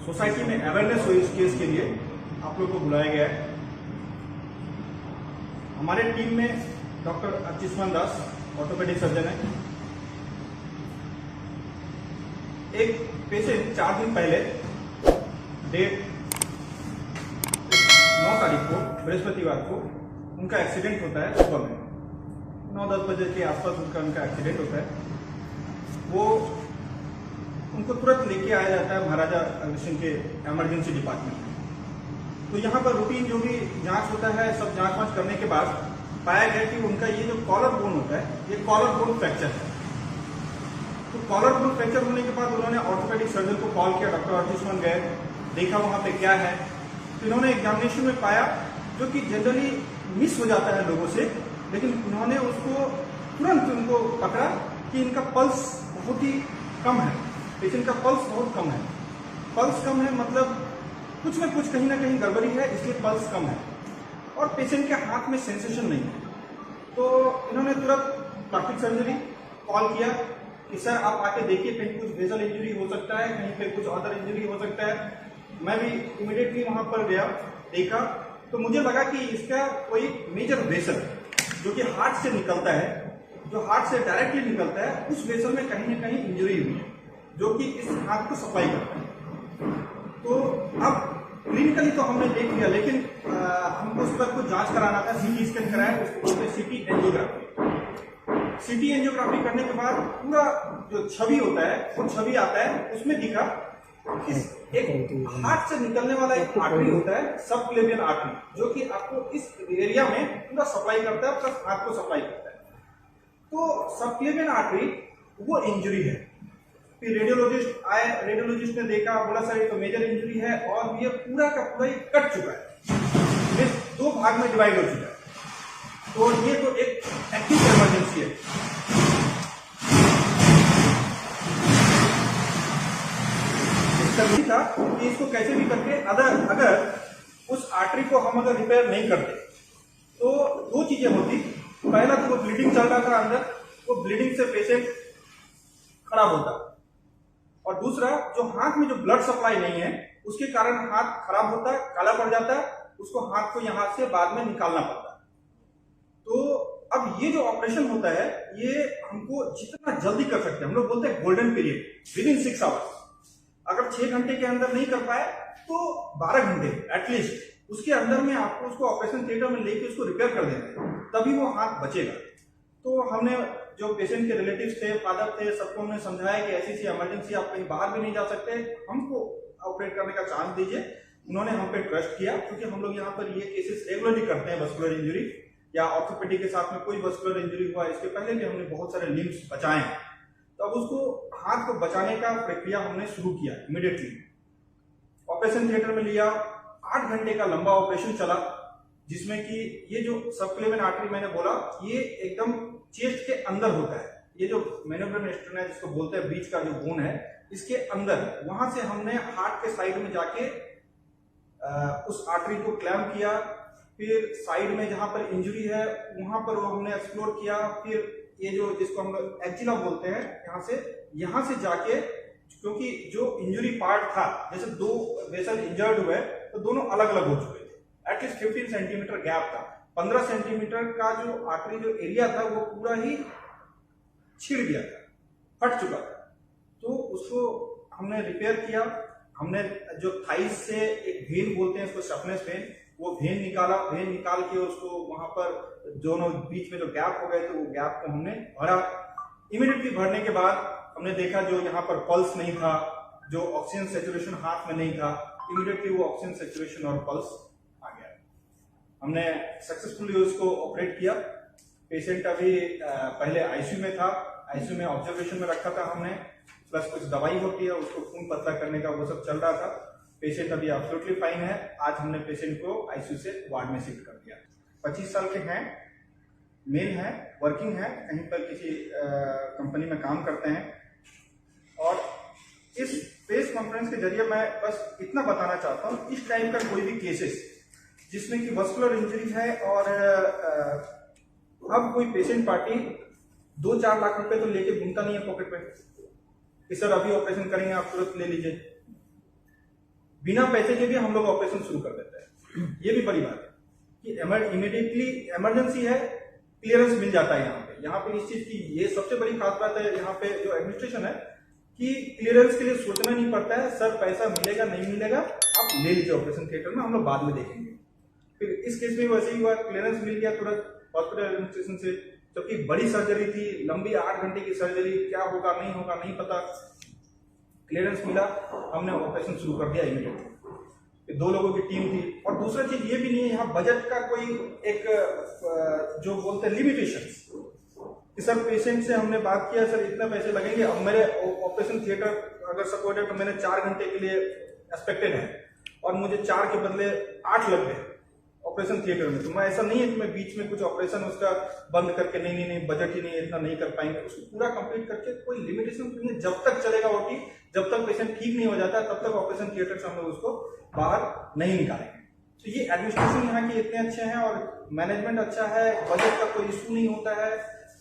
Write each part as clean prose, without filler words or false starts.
Society में awareness हो इस केस के लिए आप लोग को बुलाया गया है। हमारे टीम में डॉक्टर अर्चिष्मान दास ऑर्थोपेडिक सर्जन है। एक पेशेंट 4 दिन पहले डेट 9 तारीख को बृहस्पतिवार को उनका एक्सीडेंट होता है। सुबह में 9-10 बजे के आसपास उनका एक्सीडेंट होता है। वो उनको तुरंत लेके आया जाता है महाराजा अग्रसेन सिंह के इमरजेंसी डिपार्टमेंट में। तो यहाँ पर रूटीन जो भी जांच होता है, सब जांच वाँच करने के बाद पाया गया कि उनका ये जो कॉलर बोन होता है, ये कॉलर बोन फ्रैक्चर है। तो कॉलर बोन फ्रैक्चर होने के बाद उन्होंने ऑर्थोपेडिक सर्जन को कॉल किया। डॉक्टर अर्चिष्मान गए, देखा वहाँ पे क्या है। तो इन्होंने एग्जामिनेशन में पाया, जो कि जनरली मिस हो जाता है लोगों से, लेकिन उन्होंने उसको तुरंत उनको पकड़ा कि इनका पल्स बहुत ही कम है। पेशेंट का पल्स बहुत कम है। पल्स कम है मतलब कुछ न कुछ कहीं ना कहीं गड़बड़ी है, इसलिए पल्स कम है। और पेशेंट के हाथ में सेंसेशन नहीं है। तो इन्होंने तुरंत प्लास्टिक सर्जरी कॉल किया कि सर आप आके देखिए, कहीं कुछ वेजल इंजरी हो सकता है, कहीं पे कुछ अदर इंजरी हो सकता है। मैं भी इमीडिएटली वहां पर गया, देखा, तो मुझे लगा कि इसका कोई मेजर वेसल जो कि हार्ट से निकलता है, जो हार्ट से डायरेक्टली निकलता है, उस वेसल में कहीं ना कहीं इंजरी हुई है, जो कि इस हाथ को सप्लाई करता है। तो अब क्लिनिकली तो हमने देख लिया, लेकिन हमको उस पर कुछ जांच कराना था। सीटी स्कैन कराया, उसको बोलते हैं सीटी एंजियोग्राफी। सीटी एंजियोग्राफी करने के बाद पूरा जो छवि होता है, वो छवि आता है, उसमें दिखा एक हार्ट से निकलने वाला एक आर्टरी होता है, सबक्लेवियन आर्टरी, जो कि आपको इस एरिया में पूरा सप्लाई करता है, प्लस हार्ट को सप्लाई करता है। तो सबक्लेवियन आर्टरी वो इंजरी है। फिर रेडियोलॉजिस्ट आए, रेडियोलॉजिस्ट ने देखा, बोला सर ये तो मेजर इंजरी है और ये पूरा का पूरा ये कट चुका है, ये 2 भाग में डिवाइड हो चुका है। तो ये तो एक एक्यूट इमरजेंसी है। था कि इसको कैसे भी करके अगर उस आर्टरी को हम अगर रिपेयर नहीं करते तो 2 चीजें होती। पहला तो वो ब्लीडिंग चल रहा था अंदर, वो ब्लीडिंग से पेशेंट खराब होता, और दूसरा जो हाथ में जो ब्लड सप्लाई नहीं है उसके कारण हाथ खराब होता है, काला पड़ जाता है, उसको हाथ को यहां से बाद में निकालना पड़ता है। तो अब ये जो ऑपरेशन होता है, ये हमको जितना जल्दी कर सकते हैं, हम लोग बोलते हैं गोल्डन पीरियड, विदिन 6 आवर्स। अगर 6 घंटे के अंदर नहीं कर पाए तो 12 घंटे एटलीस्ट उसके अंदर में आपको उसको ऑपरेशन थिएटर में लेके उसको रिपेयर कर देना है, तभी वो हाथ बचेगा। तो हमने जो पेशेंट के रिलेटिव्स थे, फादर थे, सबको हमने समझाया कि ऐसी इमरजेंसी, आप कहीं बाहर भी नहीं जा सकते, हमको ऑपरेट करने का चांस दीजिए। उन्होंने हम पे ट्रस्ट किया, क्योंकि हम लोग यहाँ पर ये केसेस रेगुलरली करते हैं। मस्कुलर इंजरी या ऑर्थोपेडिक के साथ में कोई मस्कुलर इंजरी हुआ, इसके पहले भी हमने बहुत सारे लिम्स बचाए हैं। तो अब उसको हाथ को बचाने का प्रक्रिया हमने शुरू किया इमीडिएटली। ऑपरेशन थिएटर में लिया, 8 घंटे का लंबा ऑपरेशन चला, जिसमें कि ये जो सबक्लेवियन आर्टरी मैंने बोला, ये एकदम चेस्ट के अंदर होता है। ये जो मेनोब्रेम एस्ट्रन है, जिसको बोलते हैं बीच का जो बोन है, इसके अंदर, वहां से हमने हार्ट के साइड में जाके उस आर्टरी को क्लैम्प किया। फिर साइड में जहां पर इंजरी है वहां पर वो हमने एक्सप्लोर किया। फिर ये जो जिसको हम लोग एक्जिला बोलते हैं, यहां से जाके, क्योंकि जो इंजरी पार्ट था, जैसे 2 वेसल इंजर्ड हुए तो दोनों अलग अलग हो चुके थे। एटलीस्ट 15 सेंटीमीटर गैप था। 15 सेंटीमीटर का जो आर्टरी जो एरिया था वो पूरा ही छिड़ गया था, फट चुका था। तो उसको हमने रिपेयर किया। हमने जो थाइस से एक वेन बोलते हैं उसको, सफनेस वेन, वो वेन निकाला। वेन निकाल के उसको वहां पर दोनों बीच में जो गैप हो गए थे, वो गैप को हमने भरा। इमीडिएटली भरने के बाद हमने देखा जो यहाँ पर पल्स नहीं था, जो ऑक्सीजन सेचुरेशन हाथ में नहीं था, इमीडिएटली वो ऑक्सीजन सेचुरेशन और पल्स आ गया। हमने सक्सेसफुली उसको ऑपरेट किया। पेशेंट अभी पहले आईसीयू में था, आईसीयू में ऑब्जर्वेशन में रखा था हमने, प्लस कुछ दवाई होती है उसको खून पतला करने का, वो सब चल रहा था। पेशेंट अभी एब्सोल्युटली फाइन है। आज हमने पेशेंट को आईसीयू से वार्ड में शिफ्ट कर दिया। 25 साल के हैं, मेल है, वर्किंग है, कहीं पर किसी कंपनी में काम करते हैं। और इस प्रेस कॉन्फ्रेंस के जरिए मैं बस इतना बताना चाहता हूँ, इस टाइप का कोई भी केसेस जिसमें कि मस्कुलर इंजरी है और अब कोई पेशेंट पार्टी 2-4 लाख रुपए तो लेके घूमता नहीं है पॉकेट में कि सर अभी ऑपरेशन करेंगे, आप तुरंत ले लीजिए। बिना पैसे के भी हम लोग ऑपरेशन शुरू कर देते हैं। ये भी बड़ी बात है कि इमीडिएटली इमरजेंसी है, क्लियरेंस मिल जाता है यहाँ पे इस चीज की ये सबसे बड़ी खास बात है यहाँ पे जो एडमिनिस्ट्रेशन है कि क्लियरेंस के लिए सोचना नहीं पड़ता है, सर पैसा मिलेगा नहीं मिलेगा आप ले लीजिए ऑपरेशन थिएटर में, हम लोग बाद में देखेंगे। फिर इस केस में वैसे ही हुआ, क्लियरेंस मिल गया तुरंत हॉस्पिटल एडमिनिस्ट्रेशन से, जबकि बड़ी सर्जरी थी, लंबी 8 घंटे की सर्जरी, क्या होगा नहीं पता, क्लियरेंस मिला, हमने ऑपरेशन शुरू कर दिया इमीडिएटली। 2 लोगों की टीम थी। और दूसरा चीज ये भी नहीं है यहाँ बजट का कोई एक जो बोलते हैं लिमिटेशन कि सर पेशेंट से हमने बात किया सर इतना पैसे लगेंगे, अब मेरे ऑपरेशन थिएटर अगर सपोर्टेड तो मैंने 4 घंटे के लिए एक्सपेक्टेड है और मुझे 4 के बदले 8 लग गए ऑपरेशन थिएटर में, तो मैं ऐसा नहीं है कि मैं बीच में कुछ ऑपरेशन उसका बंद करके नहीं बजट ही नहीं है इतना नहीं कर पाएंगे, उसको पूरा कंप्लीट करके कोई लिमिटेशन नहीं है। जब तक चलेगा ओटी, जब तक पेशेंट ठीक नहीं हो जाता तब तक ऑपरेशन थिएटर से हम लोग उसको बाहर नहीं निकालेंगे। तो ये एडमिनिस्ट्रेशन यहाँ के इतने अच्छे हैं और मैनेजमेंट अच्छा है, बजट का कोई इशू नहीं होता है,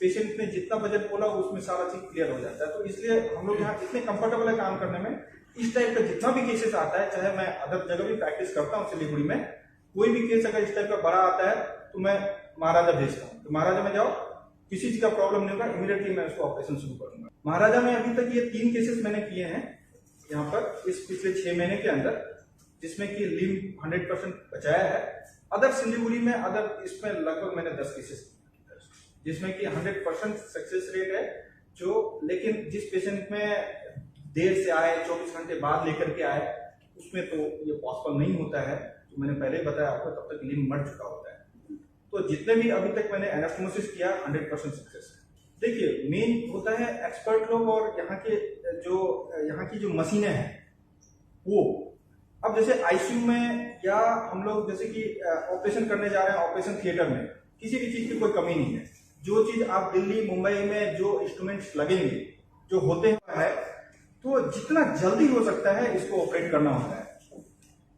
पेशेंट ने जितना बजट बोला उसमें सारा चीज क्लियर हो जाता है। तो इसलिए हम लोग यहाँ इतने कंफर्टेबल है काम करने में। इस टाइप का जितना भी केसेस आता है, चाहे मैं अदर जगह भी प्रैक्टिस करता हूँ सिलीगुड़ी में, कोई भी केस अगर इस टाइप का बड़ा आता है तो मैं महाराजा भेजता हूँ, तो महाराजा में जाओ, किसी चीज का प्रॉब्लम नहीं होगा, इमीडिएटली मैं उसको ऑपरेशन शुरू करूंगा। महाराजा में अभी तक ये 3 केसेस मैंने किए हैं यहाँ पर इस पिछले 6 महीने के अंदर, जिसमें कि लिम्ब 100% बचाया है। अदर सिलीगुड़ी में इसमें लगभग मैंने 10 केसेस जिसमें कि 100% सक्सेस रेट है जो, लेकिन जिस पेशेंट में देर से आए 24 घंटे बाद लेकर के आए उसमें तो ये पॉसिबल नहीं होता है, तो मैंने पहले बताया आपको तब तक लिम्ब मर चुका होता है। तो जितने भी अभी तक मैंने एनास्टोमोसिस किया 100% सक्सेस है। देखिए मेन होता है एक्सपर्ट लोग और यहाँ की जो मशीनें हैं वो, अब जैसे आईसीयू में या हम लोग जैसे कि ऑपरेशन करने जा रहे हैं ऑपरेशन थिएटर में, किसी भी चीज की कोई कमी नहीं है। जो चीज आप दिल्ली मुंबई में जो इंस्ट्रूमेंट्स लगेंगे जो होते हैं, तो जितना जल्दी हो सकता है इसको ऑपरेट करना होता है,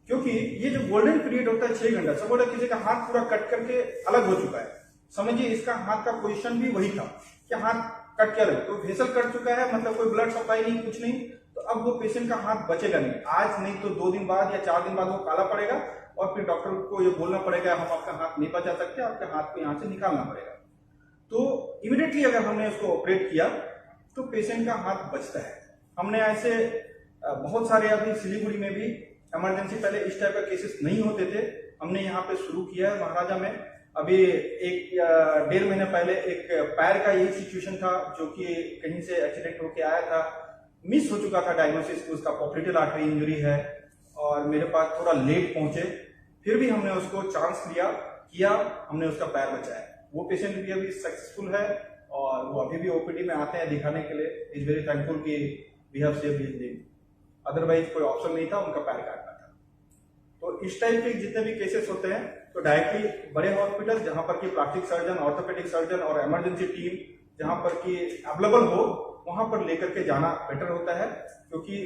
क्योंकि ये जो गोल्डन पीरियड होता है 6 घंटा, सपोज किसी का हाथ पूरा कट करके अलग हो चुका है, समझिए इसका हाथ का पोजीशन भी वही था कि हाथ कट के अलग, तो वेसल कट चुका है, मतलब कोई ब्लड सप्लाई नहीं, कुछ नहीं, तो अब वो पेशेंट का हाथ बचेगा नहीं, आज नहीं तो 2 दिन बाद या 4 दिन बाद वो काला पड़ेगा और फिर डॉक्टर को ये बोलना पड़ेगा हम आपका हाथ नहीं बचा सकते, आपके हाथ को यहाँ से निकालना पड़ेगा। तो इमीडिएटली अगर हमने उसको ऑपरेट किया तो पेशेंट का हाथ बचता है। हमने ऐसे बहुत सारे अभी सिलीगुड़ी में भी इमरजेंसी, पहले इस टाइप का केसेस नहीं होते थे, हमने यहाँ पे शुरू किया है महाराजा में। अभी 1-1.5 महीने पहले एक पैर का यही सिचुएशन था जो कि कहीं से एक्सीडेंट होके आया था, मिस हो चुका था डायग्नोसिस, उसका पॉपलेटल आर्टरी इंजरी है और मेरे पास थोड़ा लेट पहुंचे, फिर भी हमने उसको चांस किया, हमने उसका पैर बचाया। वो पेशेंट भी अभी सक्सेसफुल है और वो अभी भी ओपीडी में आते हैं दिखाने के लिए। इज वेरी थैंकफुल कि we have saved his limb, otherwise कोई ऑप्शन नहीं था, उनका पैर काटना था। तो इस टाइप के जितने भी केसेस होते हैं तो डायरेक्टली बड़े हॉस्पिटल जहां पर कि प्लास्टिक सर्जन, ऑर्थोपेडिक सर्जन और इमरजेंसी टीम जहां पर कि अवेलेबल हो वहां पर लेकर के जाना बेटर होता है, क्योंकि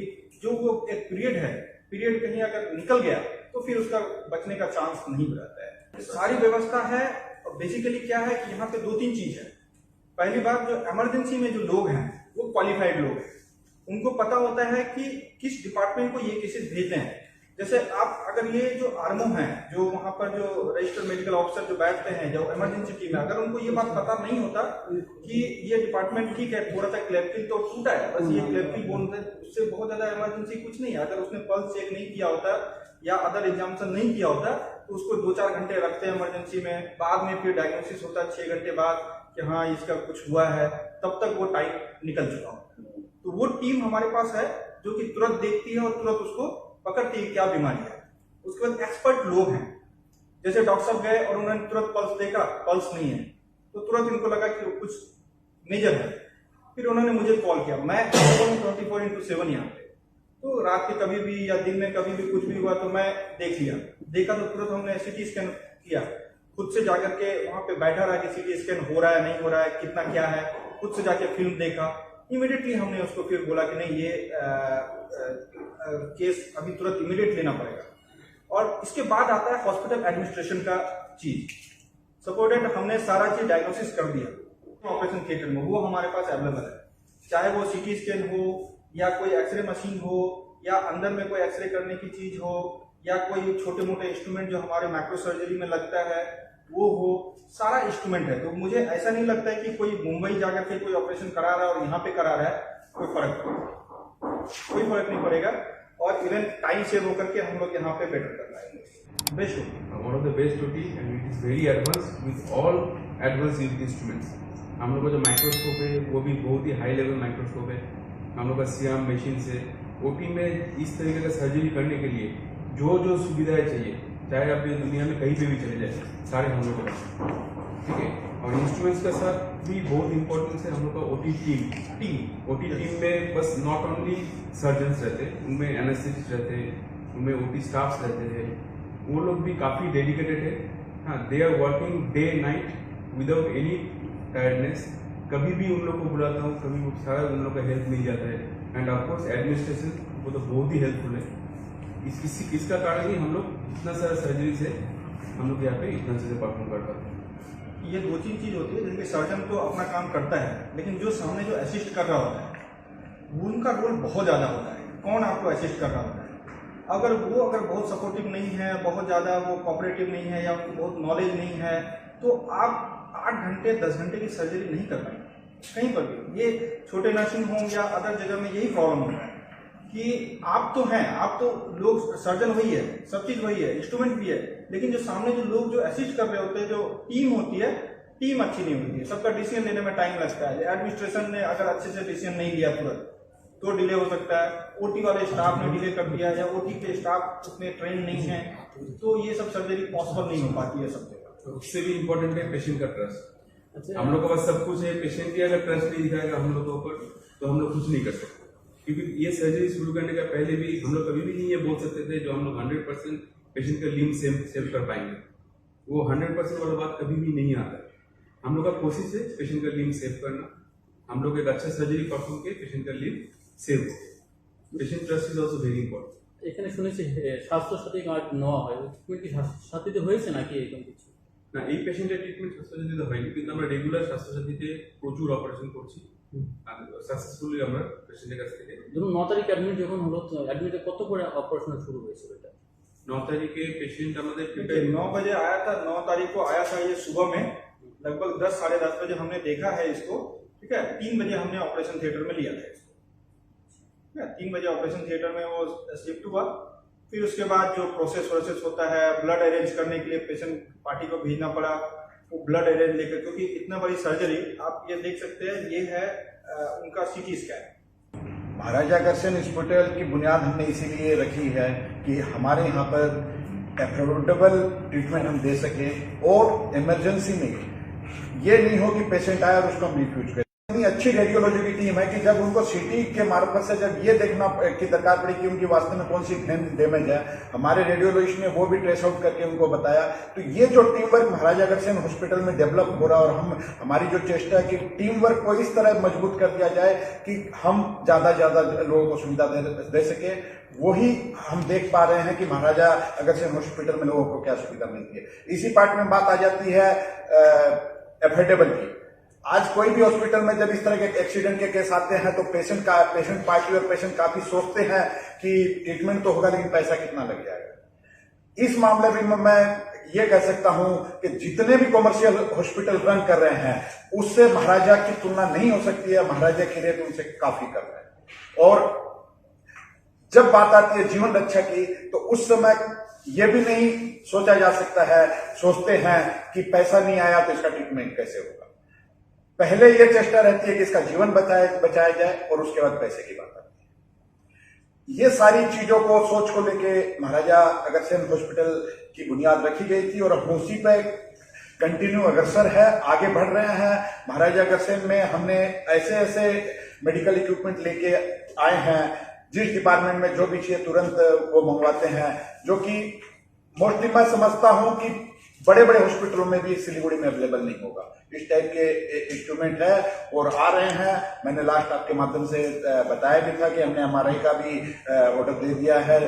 जो वो एक पीरियड कहीं अगर निकल गया तो फिर उसका बचने का चांस नहीं रहता है। सारी व्यवस्था है। बेसिकली क्या है कि यहाँ पे 2-3 चीज है। पहली बात, जो इमरजेंसी में जो लोग हैं वो क्वालिफाइड लोग हैं, उनको पता होता है कि किस डिपार्टमेंट को ये केसेस भेजते हैं। जैसे आप अगर ये जो आरएमओ हैं, जो वहां पर जो रजिस्टर्ड मेडिकल ऑफिसर जो बैठते हैं, जो इमरजेंसी टीम है, अगर उनको ये बात पता नहीं होता कि ये डिपार्टमेंट ठीक है, थोड़ा सा क्लेविकल तो टूटा है, बस ये क्लेविकल बोलते हैं, उससे बहुत ज्यादा इमरजेंसी कुछ नहीं है। अगर उसने पल्स चेक नहीं किया होता या अदर एग्जामिनेशन नहीं किया होता तो उसको 2-4 घंटे रखते हैं इमरजेंसी में, बाद में फिर डायग्नोसिस होता है 6 घंटे बाद कि हाँ इसका कुछ हुआ है, तब तक वो टाइम निकल चुका हो। तो वो टीम हमारे पास है जो कि तुरंत देखती है और तुरंत उसको पकड़ती है क्या बीमारी है। उसके बाद एक्सपर्ट लोग हैं, जैसे डॉक्टर साहब गए और उन्होंने तुरंत पल्स देखा, पल्स नहीं है, तो तुरंत इनको लगा कि कुछ मेजर है, फिर उन्होंने मुझे कॉल किया। मैं 24/7 यहाँ पे, तो रात के कभी भी या दिन में कभी भी कुछ भी हुआ तो मैं देखा तो तुरंत हमने सिटी स्कैन किया, खुद से जाकर के वहां पे बैठा रहा कि सिटी स्कैन हो रहा है नहीं हो रहा है, कितना क्या है, खुद से जाके फिल्म देखा। इमीडिएटली हमने उसको फिर बोला कि नहीं ये केस अभी तुरंत इमीडिएट लेना पड़ेगा। और इसके बाद आता है हॉस्पिटल एडमिनिस्ट्रेशन का चीज। सपोर्टेड हमने सारा चीज डायग्नोसिस कर दिया ऑपरेशन थिएटर में, वो हमारे पास अवेलेबल है, चाहे वो सीटी स्कैन हो या कोई एक्सरे मशीन हो या अंदर में कोई एक्सरे करने की चीज हो या कोई छोटे मोटे इंस्ट्रूमेंट जो हमारे माइक्रो सर्जरी में लगता है वो हो, सारा इंस्ट्रूमेंट है। तो मुझे ऐसा नहीं लगता है कि कोई मुंबई जाकर के कोई ऑपरेशन करा रहा है और यहाँ पे करा रहा है कोई फर्क नहीं पड़ेगा। और इवन टाइम सेव होकर के हम लोग यहाँ पे बेटर कर पाएंगे। Best one of the best OT and it is very advance with all advance instruments. हम लोग का जो माइक्रोस्कोप है वो भी बहुत ही हाई लेवल माइक्रोस्कोप है। हम लोग का सियाम मशीन से OT में इस तरीके का सर्जरी करने के लिए जो जो सुविधाएं चाहिए, चाहे आप ये दुनिया में कहीं पे भी चले जाए, सारे हम लोग को, ठीक है। और इंस्ट्रूमेंट्स के साथ भी बहुत इंपॉर्टेंस है हम लोग का OT टीम में बस नॉट ओनली सर्जन्स रहते, उनमें एनेस्थेसिस्ट रहते, उनमें OT स्टाफ्स रहते हैं, वो लोग भी काफ़ी डेडिकेटेड है। हाँ, they are working day night without any tiredness. कभी भी उन लोग को बुलाता हूँ, कभी सारा उन लोग का हेल्प मिल जाता है। एंड ऑफकोर्स एडमिनिस्ट्रेशन वो तो बहुत ही हेल्पफुल है। इसका कारण ही हम लोग इतना सारा सर्जरी से हम लोग यहाँ पे इतना चीज़ें परफॉर्म कर पाते हैं। ये दो तीन चीज होती है जिनके सर्जन तो अपना काम करता है, लेकिन जो सामने जो असिस्ट कर रहा होता है उनका रोल बहुत ज़्यादा होता है। कौन आपको असिस्ट कर रहा होता है, अगर बहुत सपोर्टिव नहीं है, बहुत ज़्यादा वो कोऑपरेटिव नहीं है या उनको बहुत नॉलेज नहीं है, तो आप 8 घंटे 10 घंटे की सर्जरी नहीं कर पाएंगे कहीं पर भी। ये छोटे नर्सिंग होम या अदर जगह में यही प्रॉब्लम होता है कि आप तो हैं, आप तो लोग सर्जन वही है, सब चीज वही है, इंस्ट्रूमेंट भी है, लेकिन जो सामने जो लोग जो असिस्ट कर रहे होते हैं, जो टीम होती है, टीम अच्छी नहीं होती है। सबका डिसीजन लेने में टाइम लगता है। एडमिनिस्ट्रेशन ने अगर अच्छे से डिसीजन नहीं लिया तुरंत तो डिले हो सकता है। OT वाले स्टाफ ने डिले कर दिया या OT के स्टाफ उतने ट्रेन नहीं है, तो ये सब सर्जरी पॉसिबल नहीं हो पाती है सब जगह। उससे भी इम्पोर्टेंट है पेशेंट का ट्रस्ट। हम लोग के पास सब कुछ है, पेशेंट ही अगर ट्रस्ट नहीं दिखाएगा हम लोग के ऊपर तो हम लोग कुछ नहीं कर सकते। क्योंकि ये सर्जरी शुरू करने का पहले भी हम लोग कभी भी नहीं ये बोल सकते थे जो हम लोग 100% पेशेंट का लिम्ब सेव कर पाएंगे। वो 100% वाला बात कभी भी नहीं आता। हम लोग का कोशिश है पेशेंट का लिम्ब सेव करना। हम लोग एक अच्छा सर्जरी परफॉर्म के पेशेंट का लिम्ब सेव हो। Patient trust is also very important. এখানে শুনেছি স্বাস্থ্য সাথী কার্ড নেওয়া হয়, ট্রিটমেন্ট কি স্বাস্থ্য সাথীতে হয়েছে নাকি এরকম কিছু? না, এই পেশেন্টের ট্রিটমেন্ট স্বাস্থ্যসাথীতে হয়নি, কিন্তু আমরা রেগুলার স্বাস্থ্যসাথীতে প্রচুর অপারেশন করছি আর সাকসেসফুলি আমরা পেশেন্টের কাছ থেকে। ধরুন 9 তারিখ অ্যাডমিট যখন হলো, অ্যাডমিটে কত করে অপারেশন শুরু হয়েছিল? এটা 9 तारीख के पेशेंट हमारे 9 बजे आया था। 9 तारीख को आया था ये सुबह में, लगभग 10 साढ़े 10 बजे हमने देखा है इसको, ठीक है। 3 बजे हमने ऑपरेशन थिएटर में लिया था इसको, ठीक है। 3 बजे ऑपरेशन थिएटर में वो शिफ्ट हुआ। फिर उसके बाद जो प्रोसेस होता है, ब्लड अरेंज करने के लिए पेशेंट पार्टी को भेजना पड़ा, वो ब्लड अरेंज लेकर, क्योंकि इतना बड़ी सर्जरी आप ये देख सकते हैं, ये है उनका CT scan. Maharaja Agrasen hospital की बुनियाद हमने इसीलिए रखी है कि हमारे यहाँ पर एफोर्डेबल ट्रीटमेंट हम दे सके और इमरजेंसी में ये नहीं हो कि पेशेंट आया और उसको हम रिफ्यूज करें। इतनी अच्छी रेडियोलॉजी की टीम है कि जब उनको CT के मार्फत से जब ये देखना की दरकार पड़ी कि उनकी वास्तव में कौन सी डैमेज है, हमारे रेडियोलॉजिस्ट ने वो भी ट्रेस आउट करके उनको बताया। तो ये जो team work Maharaja Agrasen hospital में डेवलप हो रहा, और हमारी जो चेष्टा है कि टीम वर्क को इस तरह मजबूत कर दिया जाए कि हम ज्यादा लोगों को सुविधा दे सके, वही हम देख पा रहे हैं कि महाराजा अग्रसेन हॉस्पिटल में लोगों को क्या सुविधा मिलती है। इसी पार्ट में बात आ जाती है एफोर्डेबल की। आज कोई भी हॉस्पिटल में जब इस तरह के एक्सीडेंट के केस आते हैं तो पेशेंट पार्टी और पेशेंट काफी सोचते हैं कि ट्रीटमेंट तो होगा लेकिन पैसा कितना लग जाएगा। इस मामले में मैं ये कह सकता हूं कि जितने भी कॉमर्शियल हॉस्पिटल रन कर रहे हैं उससे महाराजा की तुलना नहीं हो सकती है। महाराजा की रेट उनसे काफी कम है। और जब बात आती है जीवन रक्षा की तो उस समय यह भी नहीं सोचते हैं कि पैसा नहीं आया तो इसका ट्रीटमेंट कैसे होगा। पहले यह चेष्टा रहती है कि इसका जीवन बचाया जाए और उसके बाद पैसे की बात आती है। ये सारी चीजों को सोच को लेके महाराजा अग्रसेन हॉस्पिटल की बुनियाद रखी गई थी और हम उसी पे कंटिन्यू अग्रसर है, आगे बढ़ रहे हैं। महाराजा अग्रसेन में हमने ऐसे मेडिकल इक्विपमेंट लेके आए हैं, जिस डिपार्टमेंट में जो भी चाहिए तुरंत वो मंगवाते हैं, जो कि मोस्टली मैं समझता हूं कि बड़े हॉस्पिटलों में भी सिलीगुड़ी में अवेलेबल नहीं होगा। इस टाइप के इंस्ट्रूमेंट है और आ रहे हैं। मैंने लास्ट आपके माध्यम से बताया भी था कि हमने MRI का भी ऑर्डर दे दिया है।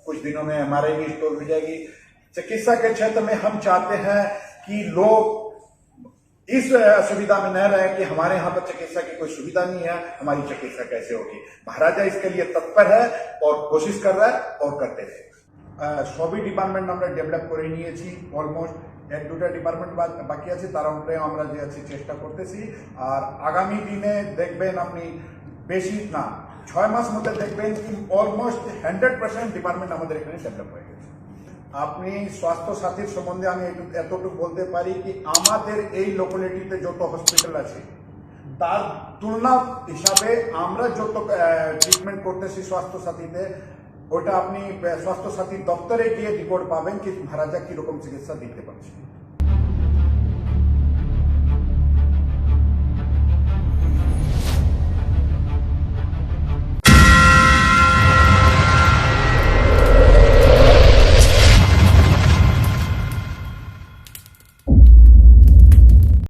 कुछ दिनों में MRI भी स्टोर हो जाएगी। चिकित्सा के क्षेत्र में हम चाहते हैं कि लोग इस सुविधा में न रहे कि हमारे यहाँ पर चिकित्सा की कोई सुविधा नहीं है, हमारी चिकित्सा कैसे होगी। महाराजा इसके लिए तत्पर है और कोशिश कर रहा है और करते रहे। সবই ডিপার্টমেন্ট আমরা ডেভেলপ করে নিয়েছি, অলমোস্ট 1-2টা ডিপার্টমেন্ট বাকি আছে, তার উপরে আমরা যে আছে চেষ্টা করতেছি। আর আগামী দিনে দেখবেন আপনি বেশি না 6 মাস মধ্যে দেখবেন কি অলমোস্ট 100% ডিপার্টমেন্ট আমাদের এখানে ডেভেলপ হয়ে গেছে। আপনি স্বাস্থ্য সাথীর সম্বন্ধে আমি এতটুকু বলতে পারি কি আমাদের এই লোকালিটিতে যত হসপিটাল আছে তার তুলনা হিসাবে আমরা যত ট্রিটমেন্ট করতেছি স্বাস্থ্য সাথীতে, ওটা আপনি স্বাস্থ্য সাথী দপ্তরে গিয়ে রিপোর্ট পাবেন কি মহারাজা কিরকম চিকিৎসা দিতে পারছে।